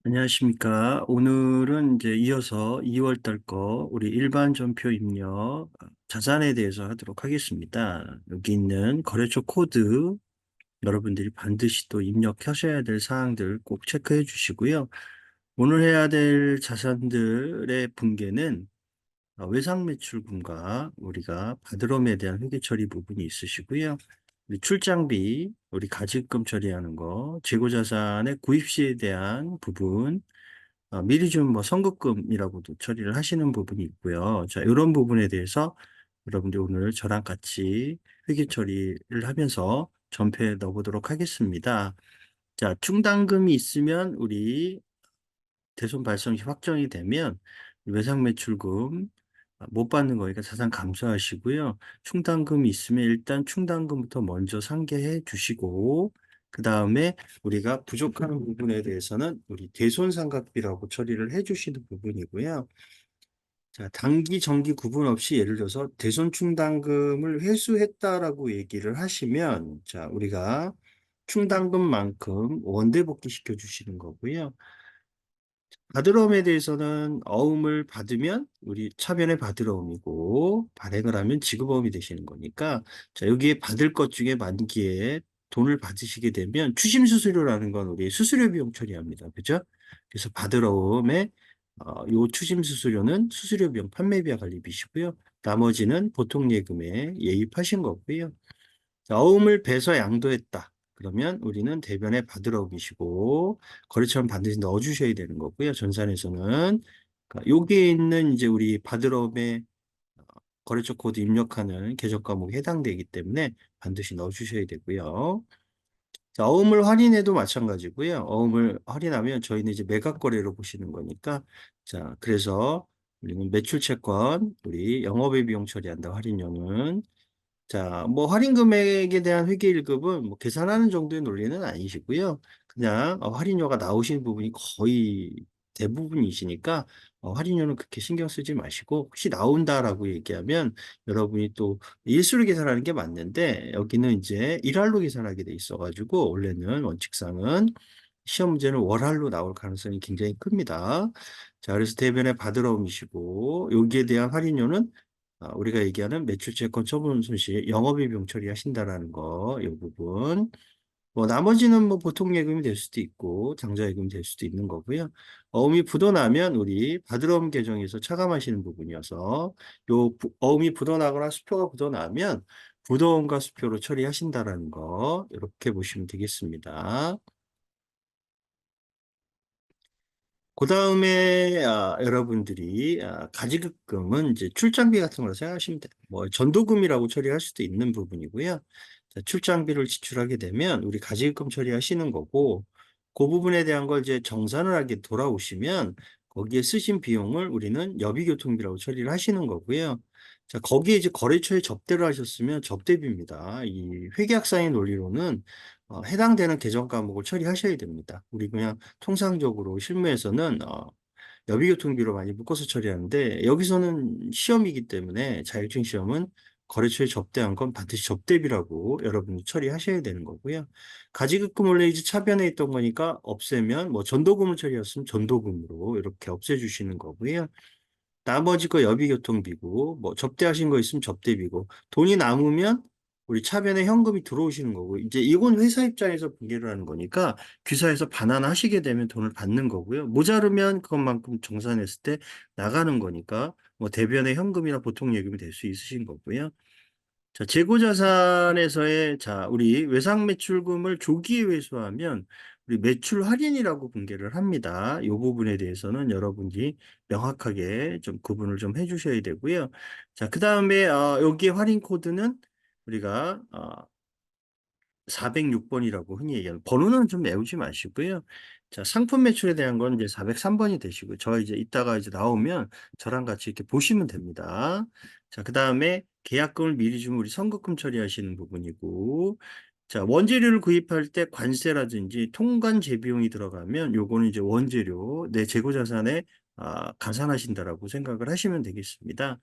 안녕하십니까. 오늘은 이제 이어서 2월 달 거 우리 일반 전표 입력 자산에 대해서 하도록 하겠습니다. 여기 있는 거래처 코드 여러분들이 반드시 또 입력하셔야 될 사항들 꼭 체크해 주시고요. 오늘 해야 될 자산들의 분계는 외상 매출금과 우리가 받으러에 대한 회계 처리 부분이 있으시고요. 우리 출장비, 우리 가지금 처리하는 거, 재고자산의 구입 시에 대한 부분, 미리 좀 뭐 선급금이라고도 처리를 하시는 부분이 있고요. 자, 이런 부분에 대해서 여러분들 오늘 저랑 같이 회계 처리를 하면서 전표에 넣어보도록 하겠습니다. 자, 충당금이 있으면 우리 대손 발생 시 확정이 되면 외상 매출금 못 받는 거니까 자산 감소하시고요. 충당금이 있으면 일단 충당금부터 먼저 상계해 주시고 그 다음에 우리가 부족한 부분에 대해서는 우리 대손상각비라고 처리를 해 주시는 부분이고요. 자, 단기, 정기 구분 없이 예를 들어서 대손 충당금을 회수했다라고 얘기를 하시면 자, 우리가 충당금만큼 원대복귀 시켜 주시는 거고요. 바드러움에 대해서는 어음을 받으면 우리 차변의 바드러움이고 발행을 하면 지급어음이 되시는 거니까 자 여기에 받을 것 중에 만기에 돈을 받으시게 되면 추심 수수료라는 건 우리 수수료 비용 처리합니다. 그죠? 그래서 바드러움에 요 추심 수수료는 수수료 비용 판매비와 관리비시고요. 나머지는 보통 예금에 예입하신 거고요. 자, 어음을 배서 양도했다. 그러면 우리는 대변에 받으러 오시고 거래처는 반드시 넣어주셔야 되는 거고요. 전산에서는 그러니까 여기에 있는 이제 우리 받으러움에 거래처 코드 입력하는 계정 과목에 해당되기 때문에 반드시 넣어주셔야 되고요. 자, 어음을 할인해도 마찬가지고요. 어음을 할인하면 저희는 이제 매각 거래로 보시는 거니까 자, 그래서 우리는 매출 채권, 우리 영업외 비용 처리한다 할인료는 자, 뭐 할인 금액에 대한 회계 일급은 뭐 계산하는 정도의 논리는 아니시고요. 그냥 할인료가 나오시는 부분이 거의 대부분이시니까 할인료는 그렇게 신경 쓰지 마시고 혹시 나온다라고 얘기하면 여러분이 또 일수로 계산하는 게 맞는데 여기는 이제 일할로 계산하게 돼 있어가지고 원래는 원칙상은 시험 문제는 월할로 나올 가능성이 굉장히 큽니다. 자, 그래서 대변에 받으러 오시고 여기에 대한 할인료는 우리가 얘기하는 매출채권 처분 손실, 영업이용 처리하신다라는 거, 이 부분. 뭐 나머지는 뭐 보통 예금이 될 수도 있고 장자 예금이 될 수도 있는 거고요. 어음이 부도나면 우리 받으러옴 계정에서 차감하시는 부분이어서 어음이 부도나거나 수표가 부도나면 부도음과 수표로 처리하신다라는 거 이렇게 보시면 되겠습니다. 그 다음에 여러분들이 가지급금은 이제 출장비 같은 걸 생각하시면 돼요. 뭐 전도금이라고 처리할 수도 있는 부분이고요. 자, 출장비를 지출하게 되면 우리 가지급금 처리하시는 거고 그 부분에 대한 걸 이제 정산을 하게 돌아오시면 거기에 쓰신 비용을 우리는 여비교통비라고 처리를 하시는 거고요. 자, 거기에 이제 거래처에 접대를 하셨으면 접대비입니다. 이 회계학상의 논리로는 해당되는 계정 과목을 처리하셔야 됩니다. 우리 그냥 통상적으로 실무에서는 여비교통비로 많이 묶어서 처리하는데 여기서는 시험이기 때문에 자격증 시험은 거래처에 접대한 건 반드시 접대비라고 여러분이 처리하셔야 되는 거고요. 가지급금 원래 이제 차변에 있던 거니까 없애면 뭐 전도금을 처리했으면 전도금으로 이렇게 없애주시는 거고요. 나머지 거 여비교통비고 뭐 접대하신 거 있으면 접대비고 돈이 남으면 우리 차변에 현금이 들어오시는 거고 이제 이건 회사 입장에서 분개를 하는 거니까 귀사에서 반환하시게 되면 돈을 받는 거고요. 모자르면 그것만큼 정산했을 때 나가는 거니까 뭐 대변의 현금이나 보통 예금이 될 수 있으신 거고요. 자, 재고자산에서의 자, 우리 외상 매출금을 조기에 회수하면 우리 매출 할인이라고 분개를 합니다. 이 부분에 대해서는 여러분이 명확하게 좀 구분을 좀 해주셔야 되고요. 자, 그 다음에 여기 할인 코드는 우리가 406번이라고 흔히 얘기하는 번호는 좀 외우지 마시고요. 자, 상품 매출에 대한 건 이제 403번이 되시고 저 이제 이따가 이제 나오면 저랑 같이 이렇게 보시면 됩니다. 자, 그다음에 계약금을 미리 주면 우리 선급금 처리하시는 부분이고 자, 원재료를 구입할 때 관세라든지 통관 재비용이 들어가면 요거는 이제 원재료 내 재고 자산에 가산하신다라고 생각을 하시면 되겠습니다.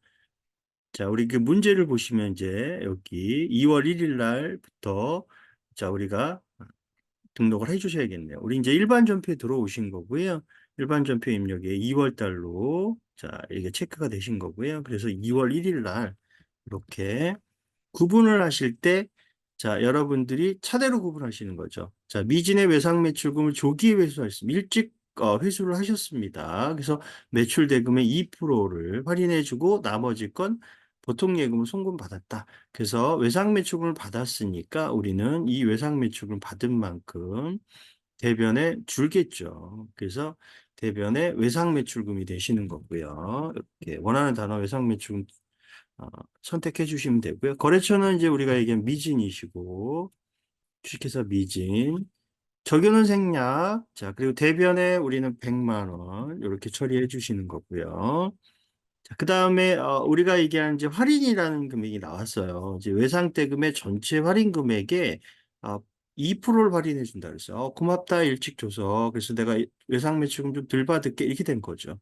자, 우리 그 문제를 보시면 이제 여기 2월 1일 날부터 자, 우리가 등록을 해주셔야겠네요. 우리 이제 일반 전표에 들어오신 거고요. 일반 전표 입력에 2월 달로 자 이게 체크가 되신 거고요. 그래서 2월 1일 날 이렇게 구분을 하실 때 자 여러분들이 차례로 구분하시는 거죠. 자 미진의 외상 매출금을 조기에 회수하셨습니다. 일찍 회수를 하셨습니다. 그래서 매출 대금의 2%를 할인해주고 나머지 건 보통 예금을 송금받았다. 그래서 외상 매출금을 받았으니까 우리는 이 외상 매출금을 받은 만큼 대변에 줄겠죠. 그래서 대변에 외상 매출금이 되시는 거고요. 이렇게 원하는 단어 외상 매출금 선택해 주시면 되고요. 거래처는 이제 우리가 얘기한 미진이시고 주식회사 미진 적용은 생략 자 그리고 대변에 우리는 100만 원 이렇게 처리해 주시는 거고요. 자, 그 다음에 우리가 얘기한 이제 할인이라는 금액이 나왔어요. 이제 외상대금의 전체 할인 금액에 2%를 할인해 준다 그랬어요. 고맙다 일찍 줘서 그래서 내가 외상 매출금 좀 덜 받을게 이렇게 된 거죠.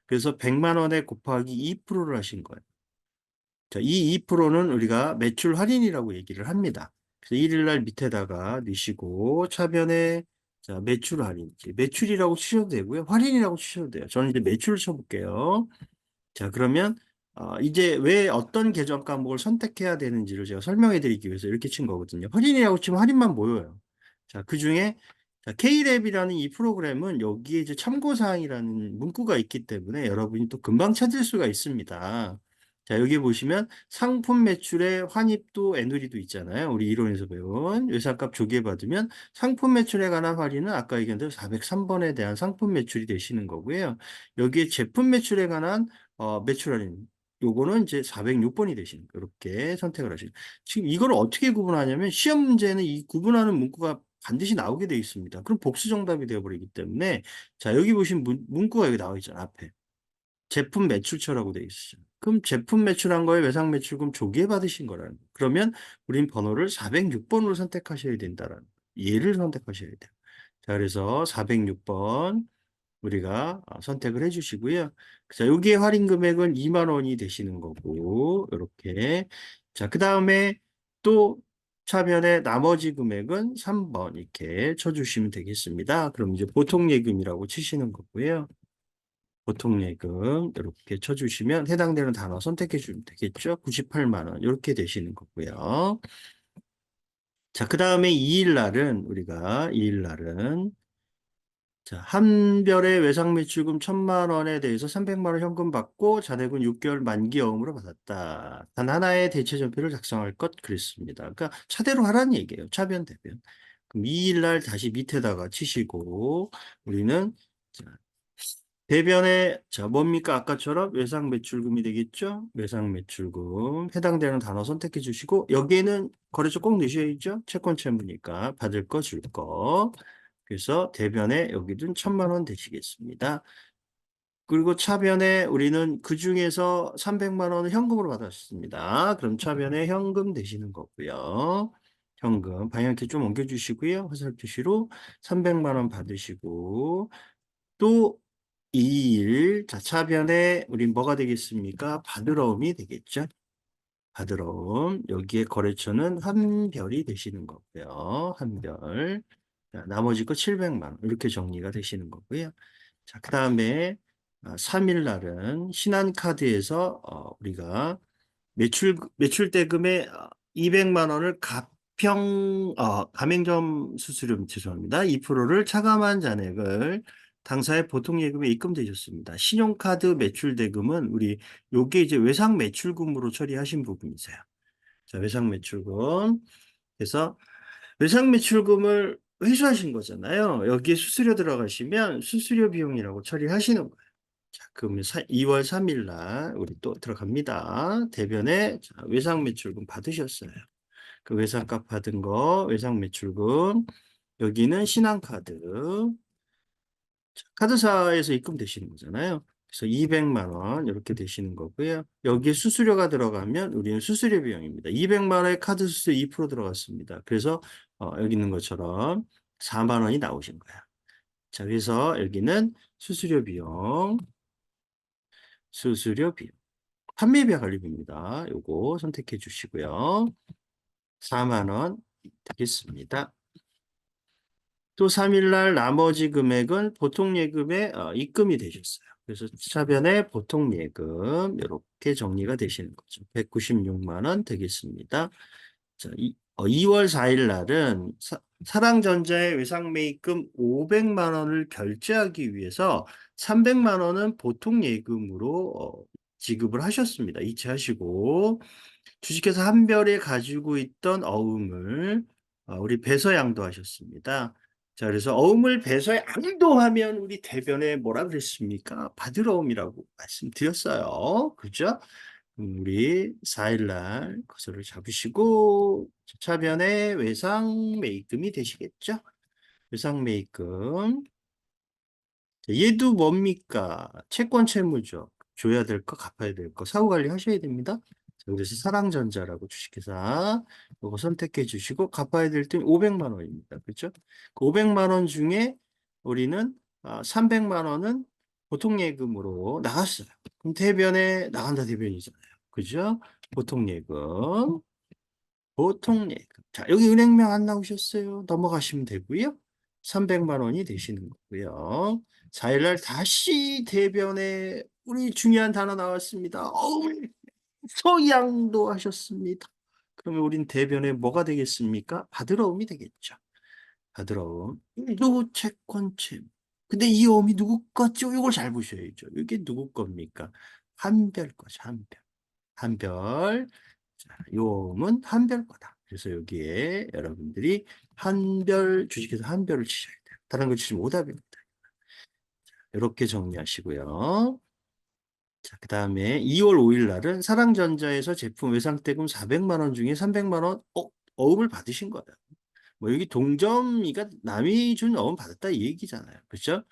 그래서 100만 원에 곱하기 2%를 하신 거예요. 자, 이 2%는 우리가 매출 할인이라고 얘기를 합니다. 그래서 1일 날 밑에다가 넣으시고 차변에 자, 매출 할인. 매출이라고 치셔도 되고요. 할인이라고 치셔도 돼요. 저는 이제 매출을 쳐볼게요. 자, 그러면 이제 왜 어떤 계정 과목을 선택해야 되는지를 제가 설명해 드리기 위해서 이렇게 친 거거든요. 할인이라고 치면 할인만 보여요. 자, 그중에 K랩이라는 이 프로그램은 여기에 이제 참고사항이라는 문구가 있기 때문에 여러분이 또 금방 찾을 수가 있습니다. 자, 여기 보시면 상품 매출의 환입도 애누리도 있잖아요. 우리 이론에서 배운 외상값 조기에 받으면 상품 매출에 관한 할인은 아까 얘기한 대로 403번에 대한 상품 매출이 되시는 거고요. 여기에 제품 매출에 관한 매출 할인 요거는 이제 406번이 되시는 거예요. 이렇게 선택을 하시는. 지금 이걸 어떻게 구분하냐면 시험 문제는 이 구분하는 문구가 반드시 나오게 되어 있습니다. 그럼 복수 정답이 되어버리기 때문에 자 여기 보시면 문구가 여기 나와 있잖아요. 앞에. 제품 매출처라고 되어 있어요. 그럼 제품 매출한 거에 외상 매출금 조기에 받으신 거라는 거예요. 그러면 우린 번호를 406번으로 선택하셔야 된다라는 거예요. 얘를 선택하셔야 돼요. 자 그래서 406번 우리가 선택을 해주시고요. 자, 여기에 할인 금액은 2만 원이 되시는 거고, 이렇게. 자, 그 다음에 또 차변에 나머지 금액은 3번 이렇게 쳐주시면 되겠습니다. 그럼 이제 보통 예금이라고 치시는 거고요. 보통 예금 이렇게 쳐주시면 해당되는 단어 선택해 주면 되겠죠. 98만 원 이렇게 되시는 거고요. 자, 그 다음에 2일 날은 우리가 2일 날은 자, 한별의 외상 매출금 1,000만 원에 대해서 300만 원 현금 받고 잔액은 6개월 만기 여금으로 받았다. 단 하나의 대체 전표를 작성할 것 그랬습니다. 그러니까 차대로 하라는 얘기예요. 차변 대변. 그럼 2일 날 다시 밑에다가 치시고 우리는 자, 대변에 자 뭡니까 아까처럼 외상 매출금이 되겠죠? 외상 매출금 해당되는 단어 선택해 주시고 여기에는 거래처 꼭 넣으셔야죠. 채권 채무니까 받을 거 줄 거. 그래서 대변에 여기는 1,000만 원 되시겠습니다. 그리고 차변에 우리는 그 중에서 300만 원을 현금으로 받았습니다. 그럼 차변에 현금 되시는 거고요. 현금 방향키 좀 옮겨주시고요. 화살 표시로 300만 원 받으시고 또 2일 자 차변에 우린 뭐가 되겠습니까? 받으러움이 되겠죠. 받으러움 여기에 거래처는 한별이 되시는 거고요. 한별 자, 나머지 거 700만 원 이렇게 정리가 되시는 거고요. 자, 그 다음에 3일 날은 신한카드에서 우리가 매출 대금의 200만 원을 가맹점 수수료 죄송합니다. 2%를 차감한 잔액을 당사의 보통 예금에 입금되셨습니다. 신용카드 매출 대금은 우리 요게 이제 외상 매출금으로 처리하신 부분이세요. 자, 외상 매출금. 그래서 외상 매출금을 회수하신 거잖아요. 여기에 수수료 들어가시면 수수료 비용이라고 처리하시는 거예요. 자, 그러면 2월 3일 날 우리 또 들어갑니다. 대변에 자, 외상 매출금 받으셨어요. 그 외상값 받은 거 외상 매출금 여기는 신한카드 자, 카드사에서 입금되시는 거잖아요. 그래서 200만 원 이렇게 되시는 거고요. 여기에 수수료가 들어가면 우리는 수수료 비용입니다. 200만 원에 카드 수수료 2% 들어갔습니다. 그래서 여기 있는 것처럼 4만 원이 나오신 거야. 자, 그래서 여기는 수수료 비용. 판매비와 관리비입니다. 요거 선택해 주시고요. 4만 원 되겠습니다. 또 3일 날 나머지 금액은 보통 예금에 입금이 되셨어요. 그래서 차변에 보통 예금 이렇게 정리가 되시는 거죠. 196만 원 되겠습니다. 자, 2월 4일 날은 사랑전자의 외상매입금 500만 원을 결제하기 위해서 300만 원은 보통 예금으로 지급을 하셨습니다. 이체하시고 주식회사 한별이 가지고 있던 어음을 우리 배서 양도하셨습니다. 자, 그래서 어음을 배서에 양도하면 우리 대변에 뭐라 그랬습니까? 받으러옴이라고 말씀드렸어요. 그죠? 우리 4일날 거서를 잡으시고 차변에 외상 매입금이 되시겠죠? 외상 매입금. 얘도 뭡니까? 채권 채무죠. 줘야 될 거, 갚아야 될 거, 사후 관리 하셔야 됩니다. 자, 그래서 사랑전자라고 주식회사 이거 선택해 주시고 갚아야 될 돈 500만 원입니다. 그렇죠? 그 500만 원 중에 우리는 300만 원은 보통 예금으로 나갔어요. 그럼 대변에 나간다 대변이잖아요. 그죠? 보통 예금. 보통 예금. 자, 여기 은행명 안 나오셨어요. 넘어가시면 되고요. 300만 원이 되시는 거고요. 4일날 다시 대변에 우리 중요한 단어 나왔습니다. 서양도 하셨습니다. 그러면 우린 대변에 뭐가 되겠습니까? 받으러움이 되겠죠. 받으러움. 누구 채권 채무. 근데 이 어음이 누구 거죠? 이걸 잘 보셔야죠. 이게 누구 겁니까? 한별 거죠. 한별. 한별. 자, 요음은 한별 거다. 그래서 여기에 여러분들이 한별 주식에서 한별을 치셔야 돼요. 다른 거 치시면 오답입니다. 이렇게 정리하시고요. 자, 그 다음에 2월 5일 날은 사랑전자에서 제품 외상대금 400만 원 중에 300만 원 어음을 받으신 거예요. 뭐 여기 동점이가 남이 준 어음 받았다 이 얘기잖아요. 그렇죠?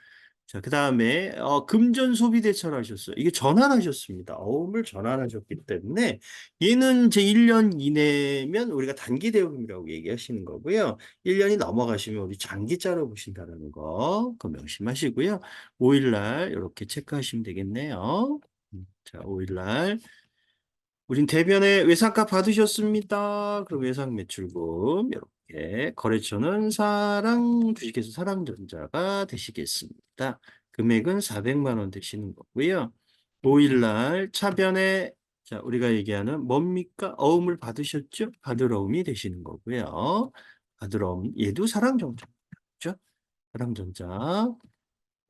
자, 그 다음에 금전 소비 대처를 하셨어요. 이게 전환하셨습니다. 어음을 전환하셨기 때문에 얘는 제 1년 이내면 우리가 단기 대응이라고 얘기하시는 거고요. 1년이 넘어가시면 우리 장기자로 보신다는 거 그거 명심하시고요. 5일 날 이렇게 체크하시면 되겠네요. 자, 5일 날 우린 대변에 외상값 받으셨습니다. 그럼 외상 매출금 이렇게 거래처는 사랑 주식회사 사랑전자가 되시겠습니다. 금액은 400만 원 되시는 거고요. 5일 날 차변에 자 우리가 얘기하는 뭡니까? 어음을 받으셨죠? 받으러움이 되시는 거고요. 받으러움 얘도 사랑전자죠. 사랑전자.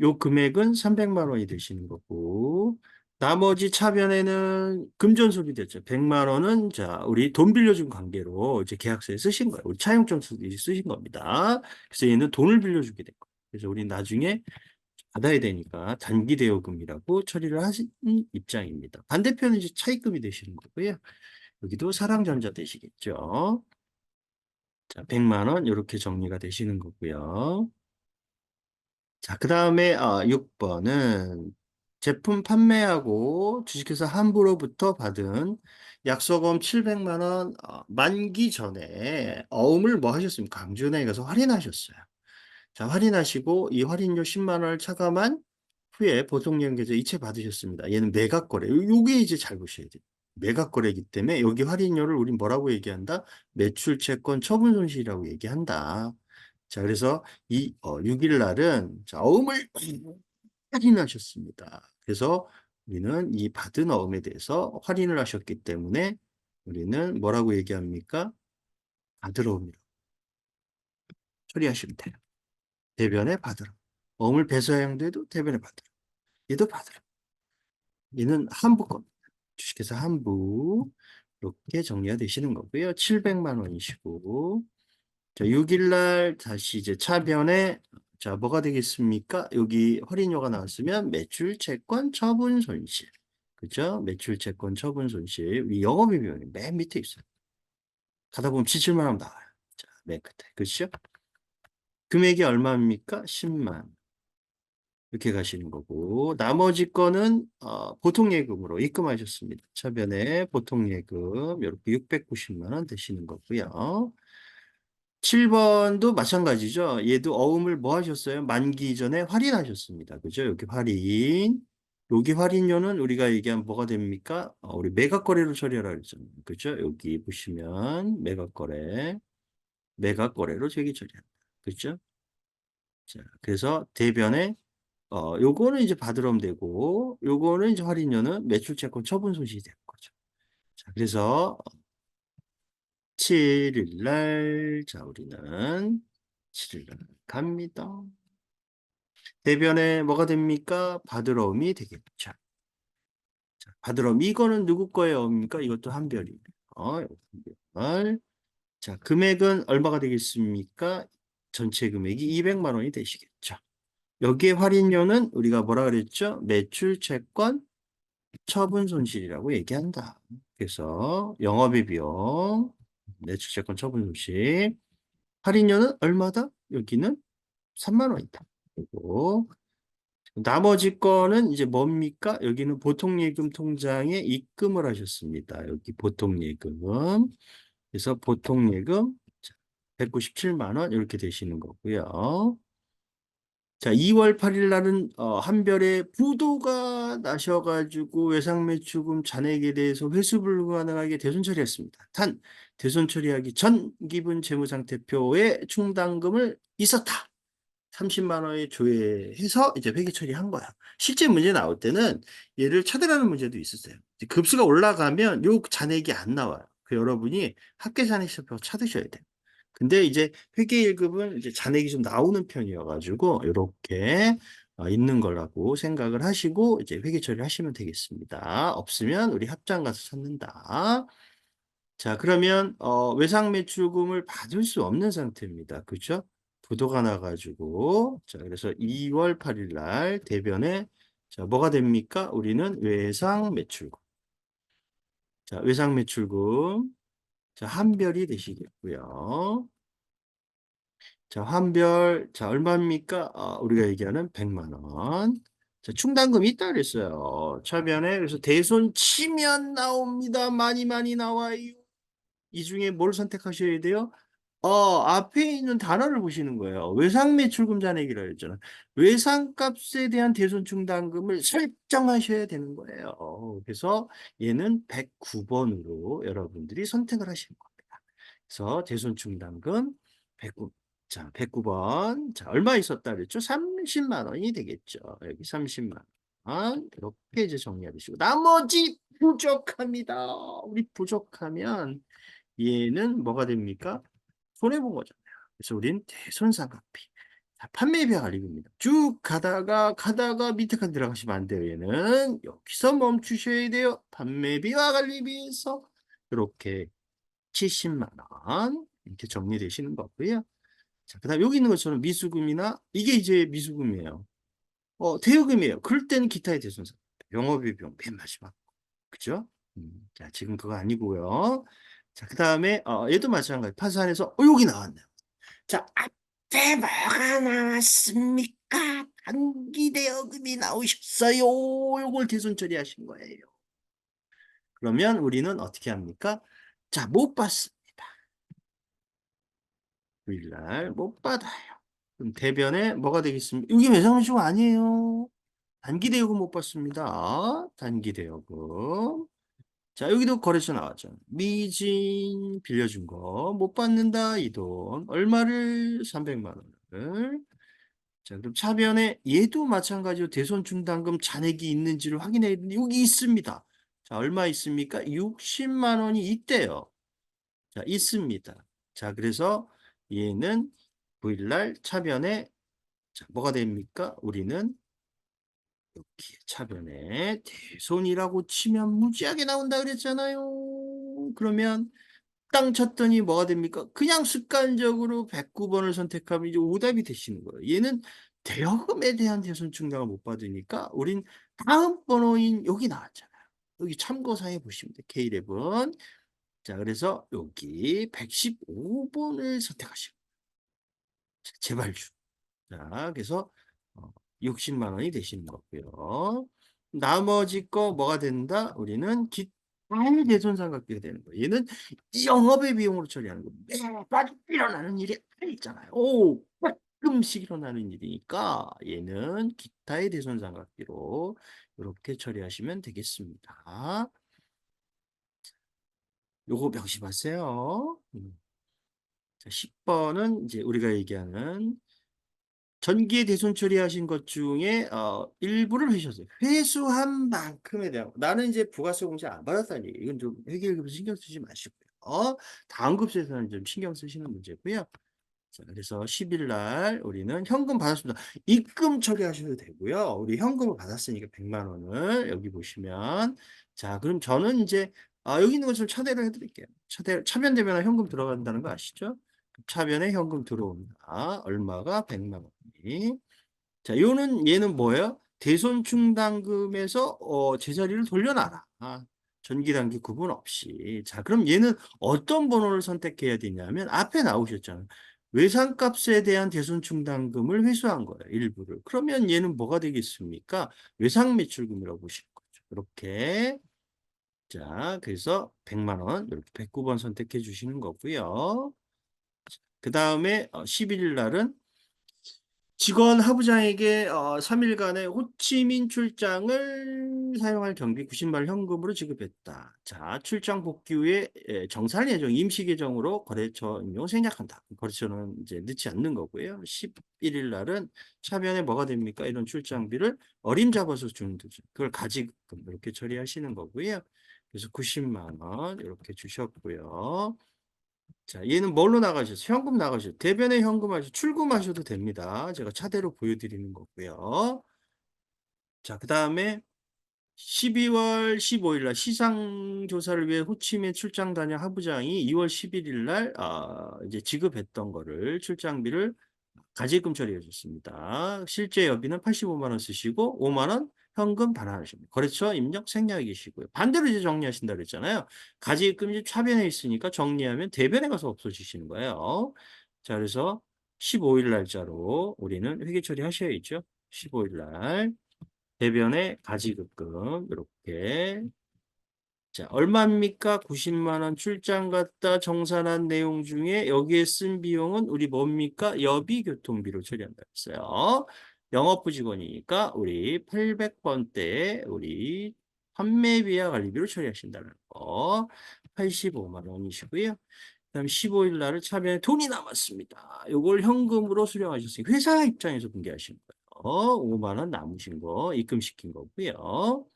요 금액은 300만 원이 되시는 거고 나머지 차변에는 금전 소비됐죠. 100만 원은 자 우리 돈 빌려준 관계로 이제 계약서에 쓰신 거예요. 우리 차용증 쓰신 겁니다. 그래서 얘는 돈을 빌려주게 된 거예요. 그래서 우리 나중에 받아야 되니까 단기 대여금이라고 처리를 하신 입장입니다. 반대편은 이제 차입금이 되시는 거고요. 여기도 사랑전자 되시겠죠. 자, 100만 원 이렇게 정리가 되시는 거고요. 자, 그 다음에 6번은 제품 판매하고 주식회사 함부로부터 받은 약속금 700만 원 만기 전에 어음을 뭐 하셨습니까? 강주은행에 가서 할인하셨어요. 자, 할인하시고 이 할인료 10만 원을 차감한 후에 보통연계좌 이체 받으셨습니다. 얘는 매각거래. 요게 이제 잘 보셔야 돼요. 매각거래이기 때문에 여기 할인료를 우린 뭐라고 얘기한다? 매출채권 처분 손실이라고 얘기한다. 자, 그래서 6일 날은 자, 어음을 할인하셨습니다. 그래서 우리는 이 받은 어음에 대해서 할인을 하셨기 때문에 우리는 뭐라고 얘기합니까? 받으러옴이라고 처리하시면 돼요. 대변에 받으러. 어음을 배서양도해도 대변에 받으러. 얘도 받으러. 얘는 한부 겁니다. 주식회사 한부. 이렇게 정리가 되시는 거고요. 700만 원이시고 자, 6일 날 다시 이제 차변에 자, 뭐가 되겠습니까? 여기 할인료가 나왔으면 매출 채권 처분 손실. 그죠? 매출 채권 처분 손실. 이 영업이익이 맨 밑에 있어요. 가다 보면 7만 원 나와요. 자, 맨 끝에. 그렇죠? 금액이 얼마입니까? 10만. 이렇게 가시는 거고 나머지 거는 보통 예금으로 입금하셨습니다. 차변에 보통 예금 이렇게 690만 원 되시는 거고요. 7번도 마찬가지죠. 얘도 어음을 뭐 하셨어요? 만기 전에 할인하셨습니다. 그죠? 여기 할인. 여기 할인료는 우리가 얘기한 뭐가 됩니까? 우리 매각거래로 처리하라 그랬잖아요. 그죠? 여기 보시면 매각거래. 매각거래로 저기 처리합니다. 그죠? 자, 그래서 대변에 요거는 이제 받으러면 되고, 요거는 이제 할인료는 매출채권 처분 손실이 되는 거죠. 자, 그래서 7일 날, 자, 우리는 7일 날 갑니다. 대변에 뭐가 됩니까? 받으러움이 되겠죠. 자, 받으러움. 이거는 누구 거예요?입니까? 이것도 한별이에요. 한별. 자, 금액은 얼마가 되겠습니까? 전체 금액이 200만 원이 되시겠죠. 여기에 할인료는 우리가 뭐라 그랬죠? 매출 채권 처분 손실이라고 얘기한다. 그래서 영업의 비용, 매출 채권 처분 손실. 할인료는 얼마다? 여기는 3만 원이다. 그리고 나머지 거는 이제 뭡니까? 여기는 보통예금 통장에 입금을 하셨습니다. 여기 보통예금. 그래서 보통예금 197만 원 이렇게 되시는 거고요. 자, 2월 8일 날은 한별에 부도가 나셔가지고 외상매출금 잔액에 대해서 회수 불가능하게 대손 처리했습니다. 단, 대손 처리하기 전 기분 재무상태표에 충당금을 있었다. 30만 원에 조회해서 이제 회계 처리한 거야. 실제 문제 나올 때는 얘를 차단하는 문제도 있었어요. 급수가 올라가면 요 잔액이 안 나와요. 그 여러분이 합계산액표서 찾으셔야 돼요. 근데 이제 회계 1급은 이제 잔액이 좀 나오는 편이어가지고 이렇게 있는 거라고 생각을 하시고 이제 회계 처리하시면 되겠습니다. 없으면 우리 합장 가서 찾는다. 자, 그러면 외상 매출금을 받을 수 없는 상태입니다. 그렇죠? 부도가 나가지고 자, 그래서 2월 8일 날 대변에 자, 뭐가 됩니까? 우리는 외상 매출금. 자, 외상 매출금. 자, 한별이 되시겠고요. 자, 환별, 자, 얼마입니까? 우리가 얘기하는 100만 원. 자, 충당금이 있다 그랬어요. 차변에. 그래서 대손 치면 나옵니다. 많이 많이 나와요. 이 중에 뭘 선택하셔야 돼요? 앞에 있는 단어를 보시는 거예요. 외상 매출금 잔액이라 했잖아. 외상값에 대한 대손 충당금을 설정하셔야 되는 거예요. 그래서 얘는 109번으로 여러분들이 선택을 하시는 겁니다. 그래서 대손 충당금 109, 자, 109번. 자, 얼마 있었다 그랬죠? 30만 원이 되겠죠. 여기 30만 원. 이렇게 이제 정리해 주시고. 나머지 부족합니다. 우리 부족하면 얘는 뭐가 됩니까? 손해본 거잖아요. 그래서 우린 대손상각비. 자, 판매비와 관리비입니다. 쭉 가다가 밑에까지 들어가시면 안 돼요. 얘는 여기서 멈추셔야 돼요. 판매비와 관리비에서 이렇게 70만 원 이렇게 정리되시는 거고요. 자, 그다음 여기 있는 것처럼 미수금이나 이게 이제 미수금이에요. 대여금이에요. 그럴 때는 기타의 대손상. 영업비 비용 맨 마지막. 그죠? 자, 지금 그거 아니고요. 자, 그 다음에 얘도 마찬가지. 파산해서 여기 나왔네요. 자, 앞에 뭐가 나왔습니까? 단기 대여금이 나오셨어요. 요걸 대손 처리하신 거예요. 그러면 우리는 어떻게 합니까? 자, 못 받습니다. 9일날 못 받아요. 그럼 대변에 뭐가 되겠습니까? 이게 외상매출 아니에요. 단기 대여금 못 받습니다. 단기 대여금. 자, 여기도 거래처 나왔죠. 미진 빌려준 거 못 받는다. 이 돈. 얼마를? 300만 원을. 자, 그럼 차변에 얘도 마찬가지로 대손 충당금 잔액이 있는지를 확인해야 되는데 여기 있습니다. 자, 얼마 있습니까? 60만 원이 있대요. 자, 있습니다. 자, 그래서 얘는 9일날 차변에 자, 뭐가 됩니까? 우리는 여기 차변에 대손이라고 치면 무지하게 나온다 그랬잖아요. 그러면 땅 쳤더니 뭐가 됩니까? 그냥 습관적으로 109번을 선택하면 이제 오답이 되시는 거예요. 얘는 대여금에 대한 대손 충당을 못 받으니까 우린 다음 번호인 여기 나왔잖아요. 여기 참고사에 보시면 돼요. K11. 자, 그래서 여기 115번을 선택하시고 제발주. 자, 그래서 60만 원이 되시는 거고요. 나머지 거 뭐가 된다? 우리는 기타의 대손상각비가 되는 거예요. 얘는 영업의 비용으로 처리하는 거. 매달 일어나는 일이 아니잖아요. 가끔씩 일어나는 일이니까 얘는 기타의 대손상각비로 이렇게 처리하시면 되겠습니다. 요거 명심하세요. 자, 10번은 이제 우리가 얘기하는 전기에 대손 처리하신 것 중에 일부를 회수하세요. 회수한 만큼에 대한 나는 이제 부가세 공제 안 받았다는 얘기. 이건 좀 회계일급에서 신경 쓰지 마시고요. 다음 급수에서는 좀 신경 쓰시는 문제고요. 자, 그래서 10일 날 우리는 현금 받았습니다. 입금 처리하셔도 되고요. 우리 현금을 받았으니까 100만 원을 여기 보시면 자, 그럼 저는 이제 여기 있는 것을 차대를 해드릴게요. 차변되면 현금 들어간다는 거 아시죠? 차변에 현금 들어옵니다. 얼마가 100만 원이. 자, 얘는 뭐예요? 대손 충당금에서 제자리를 돌려놔라. 전기단기 구분 없이. 자, 그럼 얘는 어떤 번호를 선택해야 되냐면 앞에 나오셨잖아요. 외상값에 대한 대손 충당금을 회수한 거예요. 일부를. 그러면 얘는 뭐가 되겠습니까? 외상 매출금이라고 보시는 거죠. 이렇게. 자, 그래서 100만 원 이렇게 109번 선택해 주시는 거고요. 그 다음에 11일 날은 직원 하부장에게 3일간의 호치민 출장을 사용할 경비 90만 원 현금으로 지급했다. 자, 출장 복귀 후에 정산 예정, 임시 계정으로 거래처 운용 생략한다. 거래처는 이제 넣지 않는 거고요. 11일 날은 차변에 뭐가 됩니까? 이런 출장비를 어림잡아서 주는 거죠. 그걸 가지금 이렇게 처리하시는 거고요. 그래서 90만 원 이렇게 주셨고요. 자, 얘는 뭘로 나가셨어요? 현금 나가셨어요. 대변에 현금하셔 출금하셔도 됩니다. 제가 차대로 보여드리는 거고요. 자, 그 다음에 12월 15일 날 시상조사를 위해 호치민 출장 다녀 하부장이 2월 11일 날 이제 지급했던 거를 출장비를 가지금 처리해 줬습니다. 실제 여비는 85만 원 쓰시고 5만 원 현금 반환하십니다. 거래처 입력 생략이시고요. 반대로 이제 정리하신다 그랬잖아요. 가지금이 차변에 있으니까 정리하면 대변에 가서 없어지시는 거예요. 자, 그래서 15일 날짜로 우리는 회계 처리하셔야죠. 15일 날 대변에 가지급금 이렇게 자, 얼마입니까? 90만 원 출장 갔다 정산한 내용 중에 여기에 쓴 비용은 우리 뭡니까? 여비 교통비로 처리한다 했어요. 영업부 직원이니까 우리 800번대 우리 판매비와 관리비로 처리하신다는 거. 85만 원이시고요. 그다음 15일 날을 차변에 돈이 남았습니다. 이걸 현금으로 수령하셨으니까 회사 입장에서 분개하시는 거예요. 5만 원 남으신 거 입금시킨 거고요.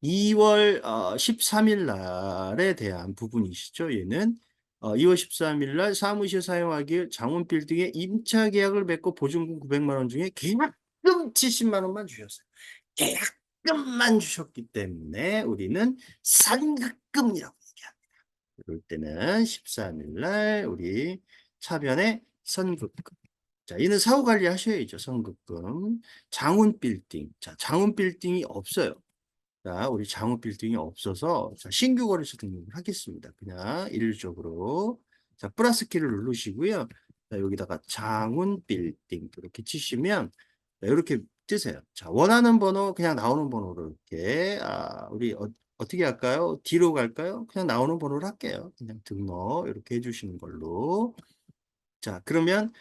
2월 13일 날에 대한 부분이시죠. 얘는 2월 13일 날 사무실 사용하기 장원 빌딩에 임차 계약을 맺고 보증금 900만 원 중에 계약금 70만 원만 주셨어요. 계약금만 주셨기 때문에 우리는 선급금이라고 얘기합니다. 그럴 때는 13일 날 우리 차변에 선급금. 자, 이는 사후 관리 하셔야죠. 선급금. 장운 빌딩. 자, 장운 빌딩이 없어요. 자, 우리 장우 빌딩이 없어서 자, 신규 거래소 등록을 하겠습니다. 그냥 일률적으로. 자, 플러스 키를 누르시고요. 자, 여기다가 장운 빌딩 이렇게 치시면 자, 이렇게 뜨세요. 자, 원하는 번호 그냥 나오는 번호로 이렇게 우리 어떻게 할까요? 뒤로 갈까요? 그냥 나오는 번호로 할게요. 그냥 등록 이렇게 해주시는 걸로. 자, 그러면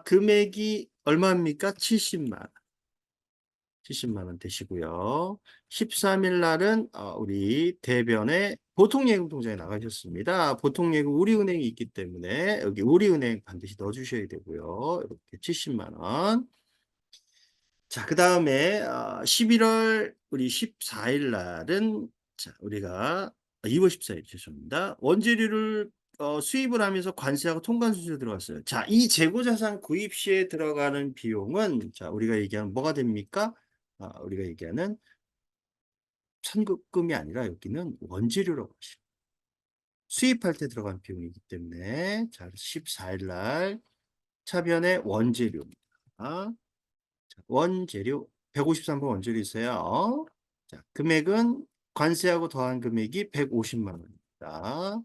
금액이 얼마입니까? 70만 원. 70만 원 되시고요. 13일 날은 우리 대변에 보통예금 통장에 나가셨습니다. 보통예금 우리은행이 있기 때문에 여기 우리은행 반드시 넣어주셔야 되고요. 이렇게 70만 원. 자, 그 다음에 11월 우리 14일 날은 자, 우리가 2월 14일 죄송합니다. 원재료를 수입을 하면서 관세하고 통관수수료 들어갔어요. 자, 이 재고자산 구입 시에 들어가는 비용은 자, 우리가 얘기하는 뭐가 됩니까? 우리가 얘기하는 선급금이 아니라 여기는 원재료라고 하시죠. 수입할 때 들어간 비용이기 때문에 자, 14일 날 차변의 원재료입니다. 자, 원재료 153번 원재료 있어요. 자, 금액은 관세하고 더한 금액이 150만 원입니다.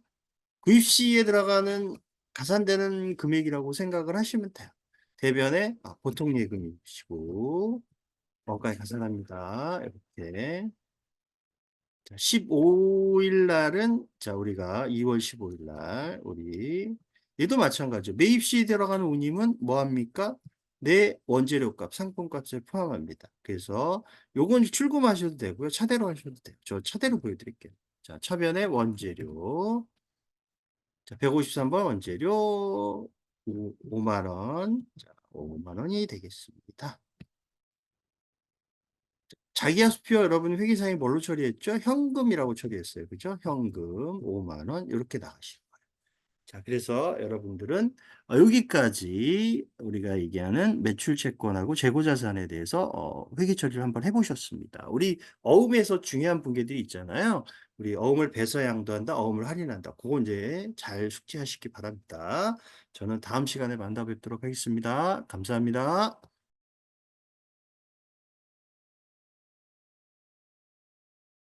구입 시에 들어가는 가산되는 금액이라고 생각을 하시면 돼요. 대변에 보통 예금이시고 원가에 가산합니다. 이렇게. 자, 15일 날은 자 우리가 2월 15일 날 우리 얘도 마찬가지죠. 매입 시 들어가는 운임은 뭐 합니까? 내 원재료값, 상품값을 포함합니다. 그래서 요건 출금하셔도 되고요. 차대로 하셔도 돼요. 저 차대로 보여드릴게요. 자, 차변의 원재료. 자, 153번 원재료 5만 원. 자, 5만 원이 되겠습니다. 자기야수표 여러분 회계사항이 뭘로 처리했죠? 현금이라고 처리했어요. 그죠? 현금 5만 원 이렇게 나가시고. 자, 그래서 여러분들은 여기까지 우리가 얘기하는 매출 채권하고 재고 자산에 대해서 회계 처리를 한번 해보셨습니다. 우리 어음에서 중요한 분계들이 있잖아요. 우리 어음을 배서양도한다, 어음을 할인한다. 그거 이제 잘 숙지하시기 바랍니다. 저는 다음 시간에 만나 뵙도록 하겠습니다. 감사합니다.